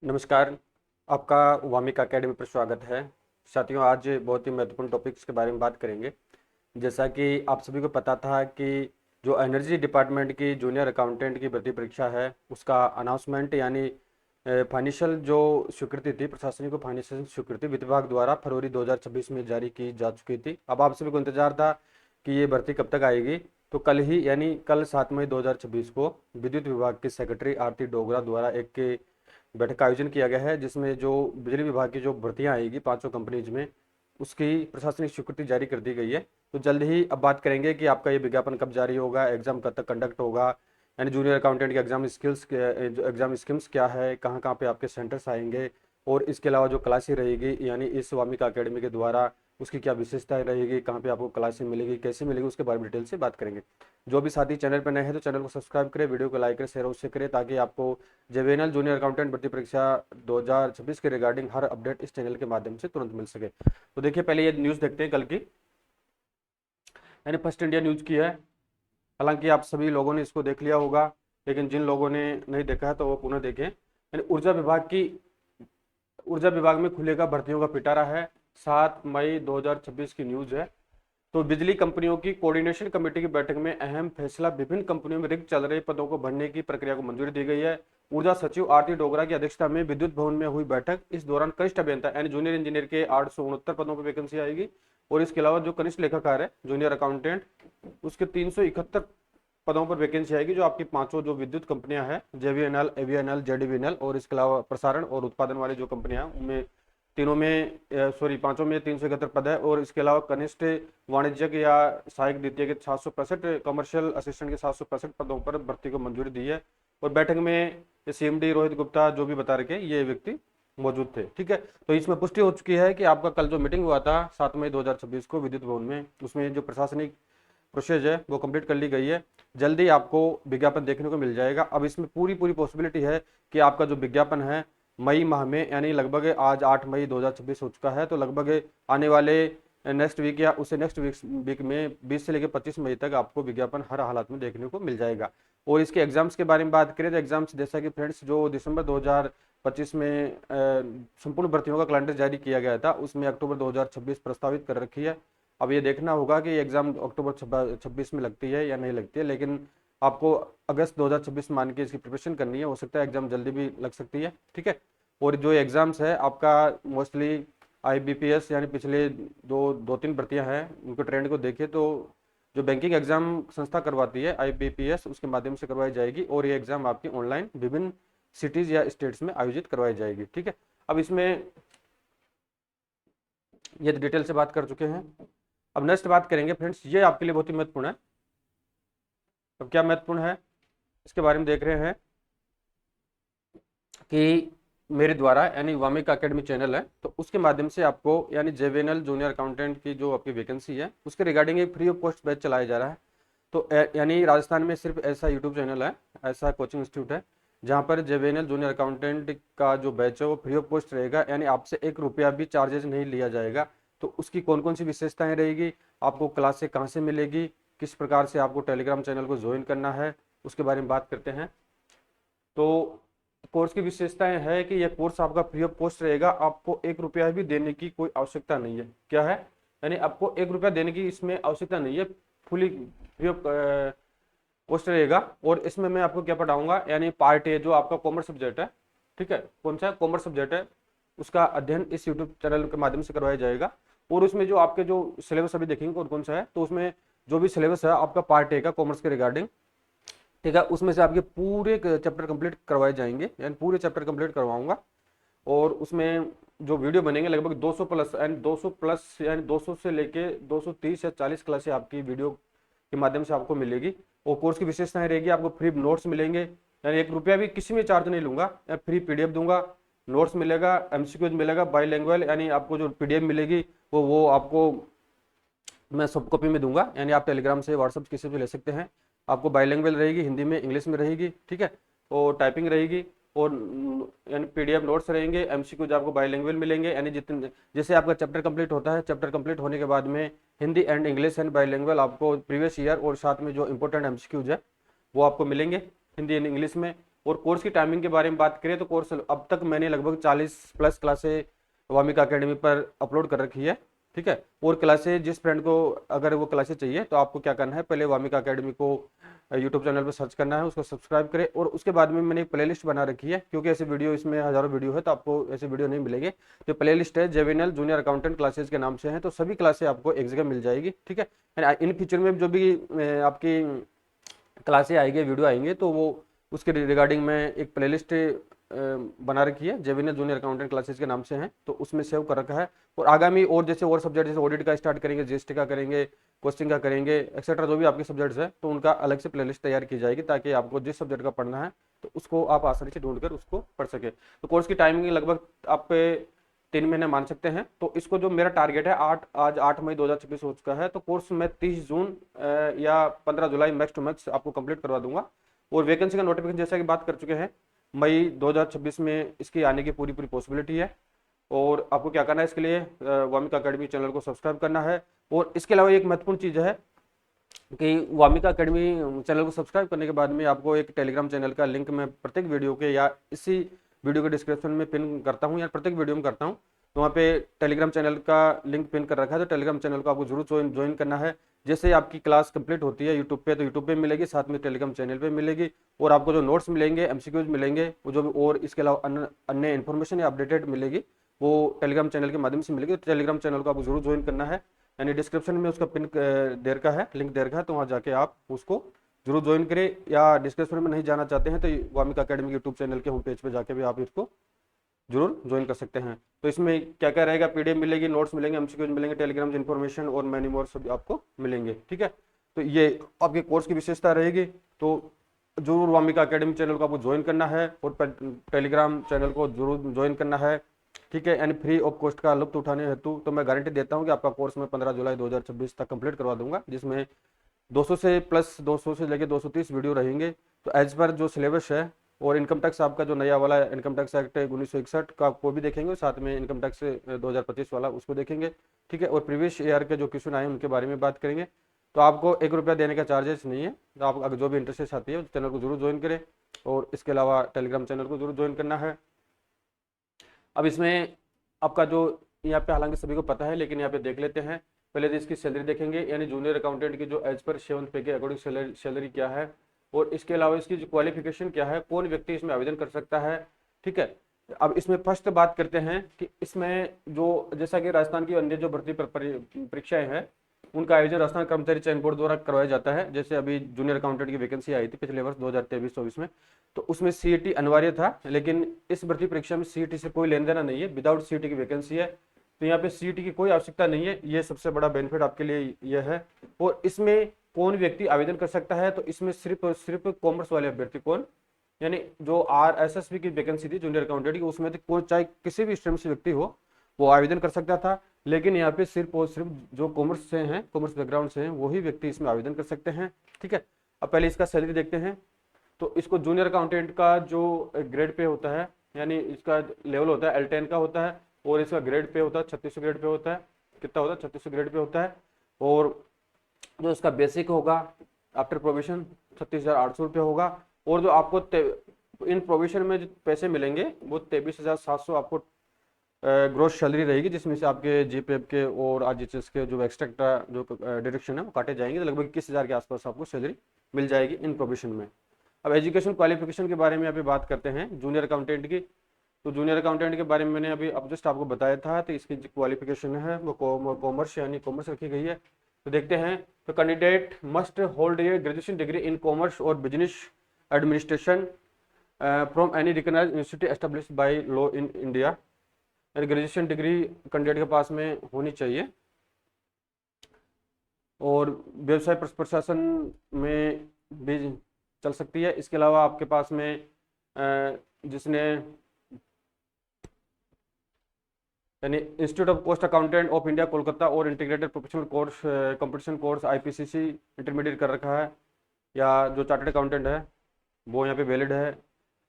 नमस्कार। आपका वामिका अकेडमी पर स्वागत है। साथियों, आज बहुत ही महत्वपूर्ण टॉपिक्स के बारे में बात करेंगे। जैसा कि आप सभी को पता था कि जो एनर्जी डिपार्टमेंट की जूनियर अकाउंटेंट की भर्ती परीक्षा है, उसका अनाउंसमेंट यानी फाइनेंशियल जो स्वीकृति थी, प्रशासनिक को फाइनेंशियल स्वीकृति वित्त विभाग द्वारा फरवरी 2026 में जारी की जा चुकी थी। अब आप सभी को इंतजार था कि ये भर्ती कब तक आएगी। तो कल ही यानी कल 7 मई 2026 को विद्युत विभाग के सेक्रेटरी आरती डोगरा द्वारा एक बैठक का आयोजन किया गया है, जिसमें जो बिजली विभाग की जो भर्तियां आएगी पांचों कंपनीज में, उसकी प्रशासनिक स्वीकृति जारी कर दी गई है। तो जल्द ही अब बात करेंगे कि आपका ये विज्ञापन कब जारी होगा, एग्जाम कब तक कंडक्ट होगा, यानी जूनियर अकाउंटेंट के एग्जाम स्कीम्स क्या है, कहाँ कहाँ पे आपके सेंटर्स आएंगे, और इसके अलावा जो क्लासें रहेगी यानी इस वामिका अकेडमी के द्वारा उसकी क्या विशेषताएं रहेगी, कहाँ पे आपको क्लासें मिलेगी, कैसे मिलेगी, उसके बारे में डिटेल से बात करेंगे। जो भी साथी चैनल पर नए हैं तो चैनल को सब्सक्राइब करें, वीडियो को लाइक करें, शेयर अवश्य करें, ताकि आपको जेवीएनएल जूनियर अकाउंटेंट भर्ती परीक्षा 2026 के रिगार्डिंग हर अपडेट इस चैनल के माध्यम से तुरंत मिल सके। तो देखिए, पहले ये न्यूज़ देखते हैं कल की, यानी फर्स्ट इंडिया न्यूज़ की है। हालांकि आप सभी लोगों ने इसको देख लिया होगा, लेकिन जिन लोगों ने नहीं देखा है तो वो पुनः देखें। यानी ऊर्जा विभाग में खुलेगा भर्तियों का पिटारा है। 7 मई 2026 की न्यूज़ है। तो बिजली कंपनियों की कोऑर्डिनेशन कमेटी की बैठक में अहम फैसला, विभिन्न कंपनियों में रिक्त चल रहे पदों को भरने की प्रक्रिया को मंजूरी दी गई है। ऊर्जा सचिव आरती डोगरा की अध्यक्षता में विद्युत भवन में हुई बैठक। इस दौरान कनिष्ठ अभियंता यानी जूनियर इंजीनियर के 869 पदों पर वैकेंसी आएगी, और इसके अलावा जो कनिष्ठ लेखाकार है जूनियर अकाउंटेंट, उसके 371 पदों पर वैकेंसी आएगी। जो आपकी पांचों जो विद्युत कंपनियां हैं, जेवीएनएल, एवीएनएल, जेडीवीएनएल, और इसके अलावा प्रसारण और उत्पादन वाली जो कंपनियां हैं, उनमें तीनों में पांचों में 371 पद है। और इसके अलावा कनिष्ठ वाणिज्यिक या सहायक द्वितीय के 765, कमर्शियल असिस्टेंट के 765 पदों पर भर्ती को मंजूरी दी है। और बैठक में सीएमडी रोहित गुप्ता जो भी बता रखे ये व्यक्ति मौजूद थे। ठीक है, तो इसमें पुष्टि हो चुकी है कि आपका कल जो मीटिंग हुआ था 7 मई 2026 को विद्युत भवन में, उसमें जो प्रशासनिक प्रोसेस है वो कंप्लीट कर ली गई है। जल्दी आपको विज्ञापन देखने को मिल जाएगा। अब इसमें पूरी पूरी पॉसिबिलिटी है कि आपका जो विज्ञापन है मई माह में, यानी लगभग आज 8 मई 2026 हो चुका है, तो लगभग आने वाले नेक्स्ट वीक या उससे नेक्स्ट वीक में 20 से लेकर 25 मई तक आपको विज्ञापन हर हालात में देखने को मिल जाएगा। और इसके एग्जाम्स के बारे में बात करें तो एग्जाम्स, जैसा कि फ्रेंड्स, जो दिसंबर 2025 में संपूर्ण भर्तियों का कैलेंडर जारी किया गया था, उसमें अक्टूबर 2026 प्रस्तावित कर रखी है। अब ये देखना होगा कि एग्जाम अक्टूबर 26 में लगती है या नहीं लगती है, लेकिन आपको अगस्त 2026 मान के इसकी प्रिपरेशन करनी है। हो सकता है एग्जाम जल्दी भी लग सकती है। ठीक है, और जो एग्जाम्स है आपका मोस्टली आईबीपीएस, यानी पिछले दो तीन भर्तियां हैं उनके ट्रेंड को देखें तो जो बैंकिंग एग्जाम संस्था करवाती है आईबीपीएस, उसके माध्यम से करवाई जाएगी। और ये एग्जाम आपकी ऑनलाइन विभिन्न सिटीज या स्टेट्स में आयोजित करवाई जाएगी। ठीक है, अब इसमें ये डिटेल से बात कर चुके हैं। अब नेक्स्ट बात करेंगे फ्रेंड्स, ये आपके लिए बहुत ही महत्वपूर्ण है। अब क्या महत्वपूर्ण है इसके बारे में देख रहे हैं कि मेरे द्वारा यानी वामिका अकेडमी चैनल है, तो उसके माध्यम से आपको यानी जेवीएनएल जूनियर अकाउंटेंट की जो आपकी वैकेंसी है उसके रिगार्डिंग एक फ्री ऑफ कॉस्ट बैच चलाया जा रहा है। तो यानी राजस्थान में सिर्फ ऐसा यूट्यूब चैनल है, ऐसा कोचिंग इंस्टीट्यूट है जहाँ पर जेवीएनएल जूनियर अकाउंटेंट का जो बैच है वो फ्री ऑफ कॉस्ट रहेगा, यानी आपसे 1 रुपया भी चार्जेज नहीं लिया जाएगा। तो उसकी कौन कौन सी विशेषताएं रहेगी, आपको क्लास से कहाँ से मिलेगी, किस प्रकार से आपको टेलीग्राम चैनल को ज्वाइन करना है, उसके बारे में बात करते हैं। तो कोर्स की विशेषताएं है कि यह कोर्स आपका फ्री ऑफ कॉस्ट रहेगा, आपको 1 रुपया भी देने की कोई आवश्यकता नहीं है। क्या है, यानी आपको 1 रुपया देने की इसमें आवश्यकता नहीं है, फुली फ्री ऑफ कॉस्ट रहेगा। और इसमें मैं आपको क्या पढ़ाऊंगा, यानी पार्ट ए जो आपका कॉमर्स सब्जेक्ट है, ठीक है, कौन सा कॉमर्स सब्जेक्ट है, उसका अध्ययन इस यूट्यूब चैनल के माध्यम से करवाया जाएगा। और उसमें जो आपके जो सिलेबस अभी देखेंगे कौन कौन सा है, तो उसमें जो भी सिलेबस है आपका पार्ट ए का कॉमर्स के रिगार्डिंग, ठीक है, उसमें से आपके पूरे चैप्टर कंप्लीट करवाए जाएंगे, यानी पूरे चैप्टर कंप्लीट करवाऊंगा। और उसमें जो वीडियो बनेंगे लगभग 200 प्लस, यानी 200 प्लस, यानी 200 से लेके 230 या 40 क्लासें आपकी वीडियो के माध्यम से आपको मिलेगी। और कोर्स की विशेषताएं रहेगी, आपको फ्री नोट्स मिलेंगे, यानी 1 रुपया भी किसी में चार्ज नहीं लूंगा, या फ्री पीडीएफ दूंगा, नोट्स मिलेगा, एमसीक्यूज मिलेगा बाईलैंग्वेज, यानी आपको जो पीडीएफ मिलेगी वो आपको मैं सॉफ्ट कॉपी में दूंगा, यानी आप टेलीग्राम से, व्हाट्सअप किसी से ले सकते हैं। आपको बाईलैंग्वेज रहेगी, हिंदी में इंग्लिश में रहेगी। ठीक है, और टाइपिंग रहेगी, और यानी पीडीएफ नोट्स रहेंगे, एमसीक्यूज आपको बाईलैंग्वेज मिलेंगे। यानी जितने जैसे आपका चैप्टर कंप्लीट होता है, चैप्टर कंप्लीट होने के बाद में हिंदी एंड इंग्लिश एंड बाईलैंग्वेज आपको प्रीवियस ईयर और साथ में जो इंपॉर्टेंट एमसीक्यूज है वो आपको मिलेंगे हिंदी एंड इंग्लिश में। और कोर्स की टाइमिंग के बारे में बात करें तो कोर्स अब तक मैंने लगभग 40+ क्लासें वामिका एकेडमी पर अपलोड कर रखी है, ठीक है। और क्लासेज जिस फ्रेंड को अगर वो क्लासेज चाहिए तो आपको क्या करना है, पहले वामिका एकेडमी को यूट्यूब चैनल पर सर्च करना है, उसको सब्सक्राइब करें। और उसके बाद में मैंने एक प्लेलिस्ट बना रखी है, क्योंकि ऐसे वीडियो इसमें हज़ारों वीडियो है तो आपको ऐसे वीडियो नहीं मिलेंगे। तो प्लेलिस्ट है जेवीएनएल जूनियर अकाउंटेंट क्लासेज के नाम से है, तो सभी क्लासेज आपको एक जगह मिल जाएगी, ठीक है। इन फ्यूचर में जो भी आपकी क्लासेज आएंगे, वीडियो आएंगे, तो वो उसके रिगार्डिंग मैं एक प्लेलिस्ट बना रखी है, जेवीएनएल जूनियर अकाउंटेंट क्लासेस के नाम से है, तो उसमें सेव कर रखा है। और आगामी और जैसे और सब्जेक्ट जैसे ऑडिट का स्टार्ट करेंगे, जीएसटी का करेंगे, कोस्टिंग का करेंगे, एक्सेट्रा जो भी आपके सब्जेक्ट्स है, तो उनका अलग से प्लेलिस्ट तैयार की जाएगी, ताकि आपको जिस सब्जेक्ट का पढ़ना है तो उसको आप आसानी से ढूंढकर उसको पढ़ सके। तो कोर्स की टाइमिंग लगभग आप 3 महीने मान सकते हैं। तो इसको जो मेरा टारगेट है आज 8 मई 2026 हो चुका है, तो कोर्स मैं 30 जून या 15 जुलाई मैक्स टू मैक्स आपको कंप्लीट करवा दूंगा। और वैकेंसी का नोटिफिकेशन जैसा कि बात कर चुके हैं, मई 2026 में इसकी आने की पूरी पॉसिबिलिटी है। और आपको क्या करना है, इसके लिए वामिका एकेडमी चैनल को सब्सक्राइब करना है। और इसके अलावा एक महत्वपूर्ण चीज़ है कि वामिका एकेडमी चैनल को सब्सक्राइब करने के बाद में आपको एक टेलीग्राम चैनल का लिंक मैं प्रत्येक वीडियो के या इसी वीडियो के डिस्क्रिप्शन में पिन करता हूँ या प्रत्येक वीडियो में करता हूँ। तो वहाँ पे टेलीग्राम चैनल का लिंक पिन कर रखा है, तो टेलीग्राम चैनल को आपको जरूर ज्वाइन करना है। जैसे आपकी क्लास कंप्लीट होती है यूट्यूब पे, तो यूट्यूब पे मिलेगी, साथ में टेलीग्राम चैनल पे मिलेगी। और आपको जो नोट्स मिलेंगे, एमसीक्यूज मिलेंगे, वो जो भी और इसके अलावा अन्य इन्फॉर्मेशन या अपडेटेड मिलेगी, वो टेलीग्राम चैनल के माध्यम से मिलेगी। तो टेलीग्राम चैनल को आपको जरूर ज्वाइन करना है, यानी डिस्क्रिप्शन में उसका पिन दे रखा है, लिंक दे रखा है, तो वहाँ जाके आप उसको जरूर ज्वाइन करें। या डिस्क्रिप्शन में नहीं जाना चाहते हैं तो वामिका एकेडमी यूट्यूब चैनल के होम पेज पर जाके भी आप इसको जरूर ज्वाइन कर सकते हैं। तो इसमें क्या क्या रहेगा, पीडीएफ मिलेगी, नोट्स मिलेंगे, एमसीक्यूज मिलेंगे, टेलीग्राम इन्फॉर्मेशन और मैनी मोर सब आपको मिलेंगे, ठीक है। तो ये आपके कोर्स की विशेषता रहेगी। तो जरूर वामिका एकेडमी चैनल को आपको ज्वाइन करना है और टेलीग्राम चैनल को जरूर ज्वाइन करना है, ठीक है। यानी फ्री ऑफ कॉस्ट का लुत्फ उठाने हेतु तो मैं गारंटी देता हूँ कि आपका कोर्स मैं 15 जुलाई 2026 तक कंप्लीट करवा दूंगा, जिसमें 200 से प्लस 200 से लेकर 230 वीडियो रहेंगे। तो एज पर जो सिलेबस है, और इनकम टैक्स आपका जो नया वाला इनकम टैक्स एक्ट 1961 का को भी देखेंगे, साथ में इनकम टैक्स 2025 वाला उसको देखेंगे, ठीक है। और प्रीवियस ईयर के जो क्वेश्चन आए उनके बारे में बात करेंगे। तो आपको 1 रुपया देने का चार्जेस नहीं है। तो आप अगर जो भी इंटरेस्ट आती है चैनल को जरूर ज्वाइन करें, और इसके अलावा टेलीग्राम चैनल को जरूर ज्वाइन करना है। अब इसमें आपका जो यहाँ पे हालांकि सभी को पता है, लेकिन यहाँ पे देख लेते हैं। पहले तो इसकी सैलरी देखेंगे, यानी जूनियर अकाउंटेंट की जो एज पर 7th पे के अकॉर्डिंग सैलरी क्या है, और इसके अलावा इसकी जो क्वालिफिकेशन क्या है, कौन व्यक्ति इसमें आवेदन कर सकता है, ठीक है। अब इसमें फर्स्ट बात करते हैं कि इसमें जो जैसा कि राजस्थान की अन्य जो भर्ती परीक्षाएं हैं, उनका आयोजन राजस्थान कर्मचारी चयन बोर्ड द्वारा करवाया जाता है। जैसे अभी जूनियर अकाउंटेंट की वैकेंसी आई थी पिछले वर्ष 2023-24 में, तो उसमें सीईटी अनिवार्य था, लेकिन इस भर्ती परीक्षा में सीईटी से कोई लेन देना नहीं है, विदाउट सीईटी की वैकेंसी है। तो यहाँ पे सीईटी की कोई आवश्यकता नहीं है, ये सबसे बड़ा बेनिफिट आपके लिए यह है। और इसमें कौन व्यक्ति आवेदन कर सकता है, तो इसमें सिर्फ कॉमर्स वाले अभ्यर्थी, कौन, यानी जो आरएसएसबी की वैकेंसी थी जूनियर अकाउंटेंट की, उसमें कोई चाहे किसी भी स्ट्रीम से व्यक्ति हो वो आवेदन कर सकता था। लेकिन यहाँ पे सिर्फ और सिर्फ जो कॉमर्स से हैं, कॉमर्स बैकग्राउंड से हैं, वही व्यक्ति इसमें आवेदन कर सकते हैं, ठीक है। अब पहले इसका सैलरी देखते हैं। तो इसको जूनियर अकाउंटेंट का जो ग्रेड पे होता है, यानी इसका लेवल होता है L10 का होता है, और इसका ग्रेड पे होता है 3600 ग्रेड पे होता है। कितना होता है, 3600 ग्रेड पे होता है। और जो इसका बेसिक होगा आफ्टर प्रोविजन 36,800 रुपये होगा। और जो आपको इन प्रोविजन में जो पैसे मिलेंगे वो 23,700 आपको ग्रोस सैलरी रहेगी, जिसमें से आपके जीपीएफ के और आरजीएचएस के जो एक्स्ट्रा जो डिडक्शन है वो काटे जाएंगे। तो लगभग 21,000 के आसपास आपको सैलरी मिल जाएगी इन प्रोविजन में। अब एजुकेशन क्वालिफिकेशन के बारे में अभी बात करते हैं जूनियर अकाउंटेंट की। तो जूनियर अकाउंटेंट के बारे में मैंने अभी अब जस्ट आपको बताया था। तो इसकी क्वालिफिकेशन है वो कॉमर्स यानी कॉमर्स रखी गई है। तो देखते हैं, तो candidate must hold a graduation degree in commerce और business administration from any recognised university established by law in India. Graduation degree candidate के पास में होनी चाहिए। और व्यवसाय प्रशासन में भी चल सकती है। इसके अलावा आपके पास में जिसने यानी institute of cost accountant of India Kolkata और integrated professional course competition course IPCC intermediate कर रखा है, या जो चार्टर्ड अकाउंटेंट है वो यहाँ पे वैलिड है।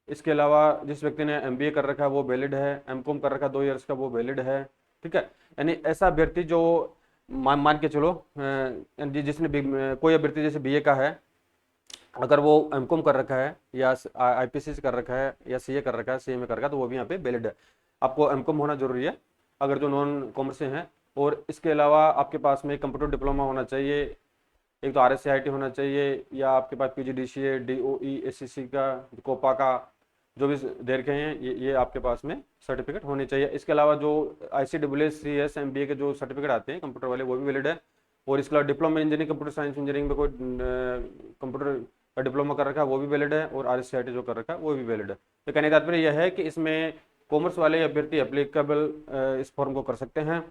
इसके अलावा जिस व्यक्ति ने MBA कर रखा है वो वैलिड है, MCOM कर रखा है 2 ईयर्स का वो वैलिड है, ठीक है। यानी ऐसा अभ्यर्थी जो मान के चलो जिसने कोई अभ्यर्थी जैसे BA का है अगर वो एमकॉम कर रखा है या आईपीसी कर रखा है या सीए कर रखा है, सीएमए कर रखा है, तो वो भी यहाँ पे वैलिड है। आपको एमकॉम होना जरूरी है अगर जो नॉन कॉमर्स से हैं। और इसके अलावा आपके पास में कंप्यूटर डिप्लोमा होना चाहिए, एक तो RSCIT होना चाहिए, या आपके पास PGDCA DOE ACC का कोपा का जो भी दे रखे हैं ये आपके पास में सर्टिफिकेट होने चाहिए। इसके अलावा जो ICAA CS MBA के जो सर्टिफिकेट आते हैं कंप्यूटर वाले वो भी वैलिड है। और इसके अलावा diploma engineering computer science engineering में कोई कंप्यूटर का डिप्लोमा कर रखा है वो भी वैलिड है, और RSCIT जो कर रखा है वो भी वैलिड है। तो कहने का तात्पर्य यह है कि इसमें कॉमर्स वाले अभ्यर्थी एप्लीकेबल इस फॉर्म को कर सकते हैं।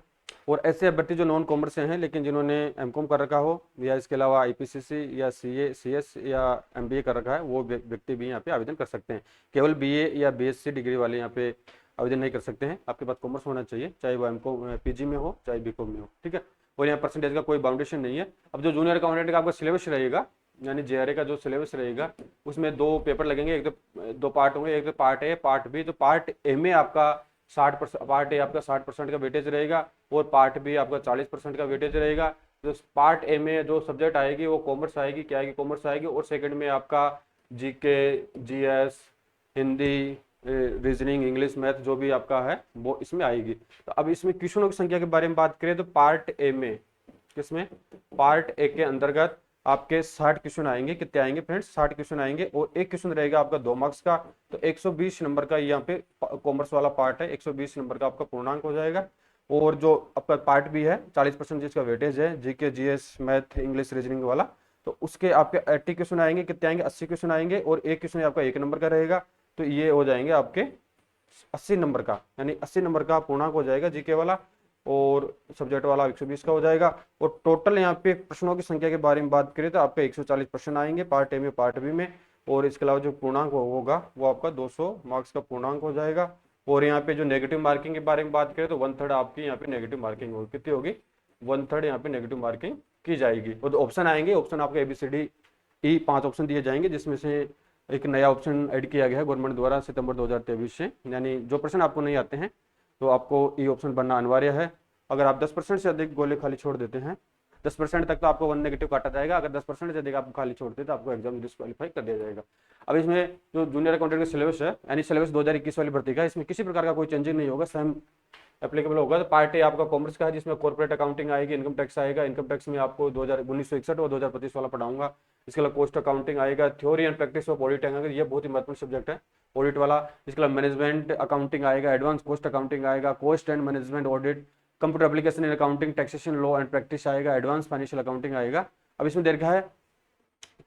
और ऐसे अभ्यर्थी जो नॉन कॉमर्स से हैं लेकिन जिन्होंने एमकॉम कर रखा हो या इसके अलावा IPCC या CA CS या MBA कर रखा है वो व्यक्ति भी यहाँ पे आवेदन कर सकते हैं। केवल BA या BSc डिग्री वाले यहाँ पे आवेदन नहीं कर सकते हैं। आपके पास कॉमर्स होना चाहिए, चाहे वो एमकॉम PG में हो चाहे BCom में हो, ठीक है। और यहाँ परसेंटेज का कोई बाउंडेशन नहीं है। अब जो जूनियर अकाउंटेंट का आपका सिलेबस रहेगा, यानी JRA का जो सिलेबस रहेगा, उसमें 2 पेपर लगेंगे। एक तो 2 पार्ट होंगे, एक तो पार्ट A पार्ट B। तो पार्ट A में आपका 60%, पार्ट A आपका 60% का वेटेज रहेगा और पार्ट B आपका 40% का वेटेज रहेगा। तो पार्ट A में जो सब्जेक्ट आएगी वो कॉमर्स आएगी, क्या आएगी, कॉमर्स आएगी। और सेकंड में आपका GK GS Hindi reasoning English math जो भी आपका है वो इसमें आएगी। तो अब इसमें क्वेश्चनों की संख्या के बारे में बात करें तो पार्ट A में, किसमें, पार्ट A के अंतर्गत आपके 60 क्वेश्चन आएंगे। कितने आएंगे फ्रेंड्स, 60 क्वेश्चन आएंगे। और एक क्वेश्चन रहेगा आपका 2 मार्क्स का, तो 120 नंबर का यहाँ पे कॉमर्स वाला पार्ट है, 120 नंबर का आपका पूर्णांक हो जाएगा। और जो आपका पार्ट भी है 40% जिसका वेटेज है, GK GS math English reasoning वाला, तो उसके आपके 80 क्वेश्चन आएंगे। कितने आएंगे, 80 क्वेश्चन आएंगे। और एक क्वेश्चन आपका 1 नंबर का रहेगा, तो ये हो जाएंगे आपके 80 नंबर का, यानी 80 नंबर का पूर्णांक हो जाएगा GK वाला। और सब्जेक्ट वाला 120 का हो जाएगा। और टोटल यहाँ पे प्रश्नों की संख्या के बारे में बात करें तो आपके 140 प्रश्न आएंगे पार्ट A में पार्ट B में। और इसके अलावा जो पूर्णांक होगा वो आपका 200 मार्क्स का पूर्णांक हो जाएगा। और यहाँ पे जो नेगेटिव मार्किंग के बारे में बात करें तो 1/3 आपकी यहाँ पे नेगेटिव मार्किंग होगी। कितनी होगी, 1/3 यहाँ पे नेगेटिव मार्किंग की जाएगी। और ऑप्शन आएंगे, ऑप्शन आपके ABCDE 5 ऑप्शन दिए जाएंगे, जिसमें से एक नया ऑप्शन ऐड किया गया है गवर्नमेंट द्वारा सितंबर 2023 से। यानी जो प्रश्न आपको नहीं आते हैं तो आपको E ऑप्शन बनना अनिवार्य है। अगर आप 10% से अधिक गोले खाली छोड़ देते हैं, 10% तक तो आपको 1 नेगेटिव काटा जाएगा। अगर 10% से अधिक आप खाली छोड़ते हैं तो आपको एग्जाम डिस्क्वालीफाई कर दिया जाएगा। अब इसमें जो जूनियर अकाउंटेंट का सिलेबस है, यानी सिलेबस 2021 वाली भर्ती का, इसमें किसी प्रकार का कोई चेंजिंग नहीं होगा, सेम एप्लीकेबल होगा। तो पार्ट A आपका कॉमर्स का है, जिसमें कॉर्पोरेट अकाउंटिंग आएगी, इनकम टैक्स आएगा। इनकम टैक्स में आपको 1961 और 2025 वाला पढ़ाऊंगा। इसके अलावा कॉस्ट अकाउंटिंग आएगा, theory and practice of audit आएगा, ये बहुत ही महत्वपूर्ण सब्जेक्ट है ऑडिट वाला। इसके अलावा मैनेजमेंट अकाउंटिंग आएगा, एडवांस कॉस्ट अकाउंटिंग आएगा, cost and management audit, computer application in accounting, taxation law and practice आएगा, एडवांस फाइनेंशियल अकाउंटिंग आएगा। अब इसमें दे रखा है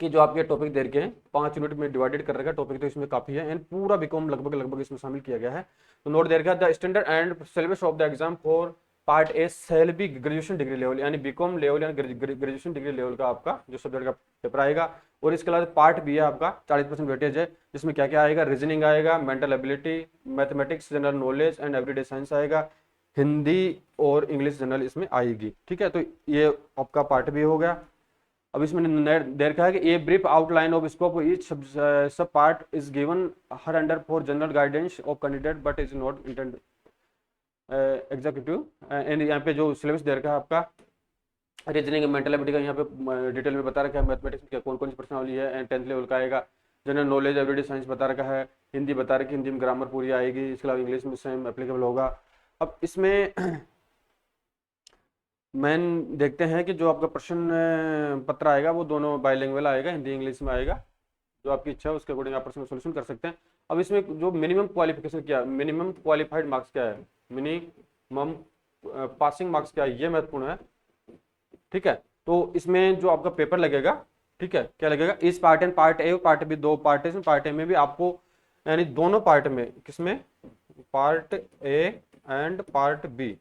कि जो आपके टॉपिक दे रखे हैं 5 यूनिट में डिवाइडेड कर रखा है टॉपिक, तो इसमें काफी है। एंड पूरा बीकॉम लगभग इसमें शामिल किया गया है। तो नोट दे रखा है the standard and syllabus of the exam for part A cell B graduation degree level, यानी बीकॉम लेवल यानी ग्रेजुएशन डिग्री लेवल का आपका जो सब्जेक्ट का पेपर आएगा। और इसके अलावा पार्ट B है आपका 40% वेटेज है, जिसमें क्या क्या आएगा, रीजनिंग आएगा, mental ability, mathematics, general knowledge and everyday science आएगा, हिंदी और इंग्लिश जनरल इसमें आएगी। ठीक है, तो ये आपका पार्ट B हो गया। अब इसमें दे रखा है कि a brief outline of scope each sub part is given here under for general guidance of candidate but is not intend executive. And यहाँ पे जो सिलेबस दे रखा है आपका रीजनिंग मेंटल एबिलिटी का यहाँ पे डिटेल में बता रखा है, मैथमेटिक्स में कौन कौन सी प्रश्नावली है, एंड 10th लेवल का आएगा, जनरल नॉलेज एवरीडे साइंस बता रखा है, हिंदी बता रखी, हिंदी में ग्रामर पूरी आएगी। इसके अलावा इंग्लिश में सेम एप्लीकेबल होगा। अब इसमें मेन देखते हैं कि जो आपका प्रश्न पत्र आएगा वो दोनों बाइलिंगुअल आएगा, हिंदी इंग्लिश में आएगा। जो आपकी इच्छा है उसके अकॉर्डिंग आप प्रश्न सोल्यूशन कर सकते हैं। अब इसमें जो मिनिमम क्वालिफिकेशन क्या है, मिनिमम क्वालिफाइड मार्क्स क्या है, मिनिमम पासिंग मार्क्स क्या है, ये महत्वपूर्ण है। ठीक है, तो इसमें जो आपका पेपर लगेगा, ठीक है, क्या लगेगा, इस पार्ट एंड पार्ट A और पार्ट B 2 पार्ट है। इसमें पार्ट A में भी आपको, यानी दोनों पार्ट में, किसमें, part A and part B,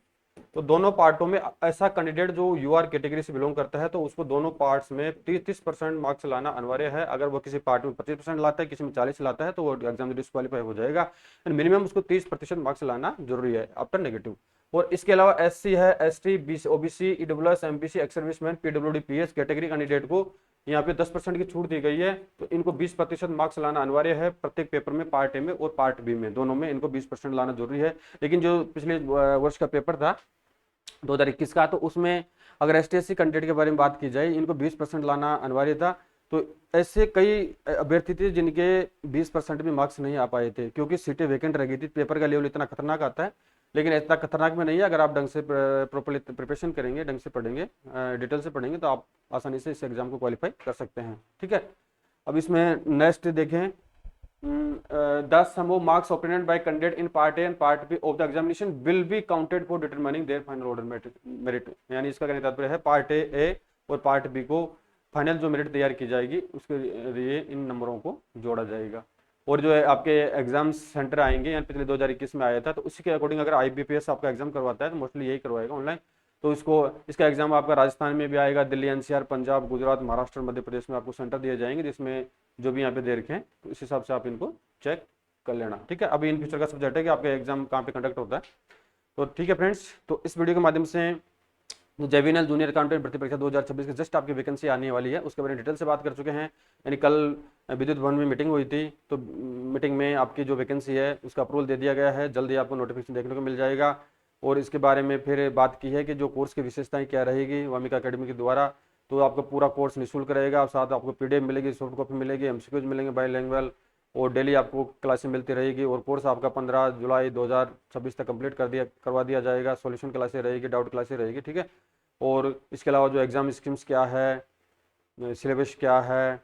तो दोनों पार्टों में ऐसा कैंडिडेट जो UR कैटेगरी से बिलोंग करता है तो उसको दोनों पार्ट्स में 30% मार्क्स लाना अनिवार्य है। अगर वो किसी पार्ट में 25% लाता है, किसी में 40 लाता है, तो वो एग्जाम से डिस्क्वालीफाई हो जाएगा। मिनिमम उसको 30% मार्क्स लाना जरूरी है आफ्टर नेगेटिव। और इसके अलावा SC है, ST, OBC, EWS, MPC, ex serviceman, PWD, PS category candidate को यहाँ पे 10% की छूट दी गई है। तो इनको 20% मार्क्स लाना अनिवार्य है प्रत्येक पेपर में, पार्ट A में और पार्ट B में, दोनों में इनको 20% लाना जरूरी है। लेकिन जो पिछले वर्ष का पेपर था 2021 का, तो उसमें अगर ST SC कैंडिडेट के बारे में बात की जाए, इनको 20% लाना अनिवार्य था। तो ऐसे कई अभ्यर्थी थे जिनके 20% भी मार्क्स नहीं आ पाए थे, क्योंकि सीटें वैकेंट रह गई थी। पेपर का लेवल इतना खतरनाक आता है, लेकिन इतना खतरनाक में नहीं है। अगर आप ढंग से प्रॉपरली प्रिपरेशन करेंगे, ढंग से पढ़ेंगे, डिटेल से पढ़ेंगे, तो आप आसानी से इस एग्जाम को क्वालिफाई कर सकते हैं। ठीक है, अब इसमें नेक्स्ट देखें, the sum of marks obtained by candidate in part A and part B of the examination will be counted for determining their final order merit। यानी इसका कहने का तात्पर्य है पार्ट ए और पार्ट बी को फाइनल जो मेरिट तैयार की जाएगी उसके लिए इन नंबरों को जोड़ा जाएगा। और जो है आपके एग्जाम सेंटर आएंगे, यानी पिछले 2021 में आया था, तो उसी के अकॉर्डिंग अगर IBPS आपका एग्जाम करवाता है तो मोस्टली यही करवाएगा ऑनलाइन। तो इसका एग्जाम आपका राजस्थान में भी आएगा, दिल्ली, NCR, पंजाब, गुजरात, महाराष्ट्र, मध्य प्रदेश में आपको सेंटर दिए जाएंगे, जिसमें जो भी यहाँ पे दे रखे हैं, तो इस हिसाब से आप इनको चेक कर लेना। ठीक है, अभी इन फ्यूचर का सब्जेक्ट है कि आपका एग्जाम कहाँ पे कंडक्ट होता है। तो ठीक है फ्रेंड्स, तो इस वीडियो के माध्यम से जेवीएनएल जूनियर अकाउंटेंट भर्ती परीक्षा 2026 की जस्ट आपकी वैकेंसी आने वाली है, उसके बारे में डिटेल से बात कर चुके हैं। यानी कल विद्युत भवन में मीटिंग हुई थी, तो मीटिंग में आपकी जो वैकेंसी है उसका अप्रूवल दे दिया गया है, जल्दी आपको नोटिफिकेशन देखने को मिल जाएगा। और इसके बारे में फिर बात की है कि जो कोर्स की विशेषताएं क्या रहेगी वामिका अकेडमी के द्वारा। तो आपका पूरा कोर्स निःशुल्क रहेगा, साथ आपको PDF मिलेगी, सॉफ्ट कॉपी मिलेगी, MCQs मिलेंगे बाईलैंग्वेज, और डेली आपको क्लासें मिलती रहेगी। और कोर्स आपका 15 जुलाई 2026 तक कंप्लीट करवा दिया जाएगा। सॉल्यूशन क्लासें रहेगी, डाउट क्लासें रहेगी। ठीक है, और इसके अलावा जो एग्जाम स्कीम्स क्या है, सिलेबस क्या है,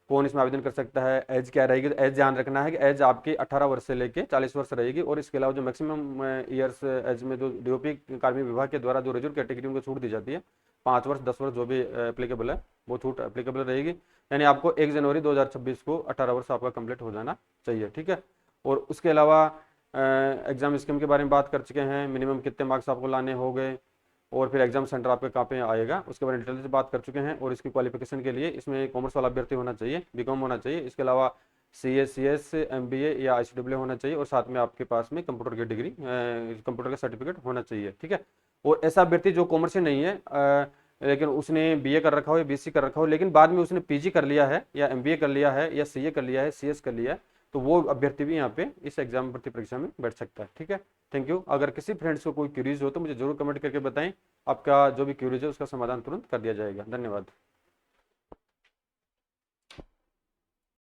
कौन इसमें आवेदन कर सकता है, एज क्या रहेगी। तो एज ध्यान रखना है कि एज आपकी 18 वर्ष से लेके 40 वर्ष रहेगी। और इसके अलावा जो मैक्सिमम ईयर्स एज में जो DOP कार्मिक विभाग के द्वारा जो रिजर्व कैटेगरी को छूट दी जाती है, 5 वर्ष 10 वर्ष जो भी एप्लीकेबल है, वो छूट एप्लीकेबल रहेगी। यानी आपको 1 जनवरी 2026 को 18 वर्ष आपका कंप्लीट हो जाना चाहिए। ठीक है, और उसके अलावा एग्जाम स्कीम के बारे में बात कर चुके हैं, मिनिमम कितने मार्क्स आपको लाने होंगे, और फिर एग्जाम सेंटर आपके कहाँ पे आएगा उसके बारे में डिटेल से बात कर चुके हैं। और इसकी क्वालिफिकेशन के लिए इसमें कॉमर्स वाला अभ्यर्थी होना चाहिए, BCom होना चाहिए। इसके अलावा CA CS MBA या ICAA होना चाहिए, और साथ में आपके पास में कंप्यूटर की डिग्री, कंप्यूटर का सर्टिफिकेट होना चाहिए। ठीक है, और ऐसा अभ्यर्थी जो कॉमर्स से नहीं है, लेकिन उसने BA कर रखा हो या BC कर रखा हो, लेकिन बाद में उसने PG कर लिया है या MBA कर लिया है या CA कर लिया है, CS कर लिया है, तो वो अभ्यर्थी भी यहाँ पे इस एग्जाम भर्ती परीक्षा में बैठ सकता है। ठीक है, थैंक यू। अगर किसी फ्रेंड्स को कोई क्यूरीज हो तो मुझे जरूर कमेंट करके बताएं, आपका जो भी क्यूरीज है उसका समाधान तुरंत कर दिया जाएगा। धन्यवाद।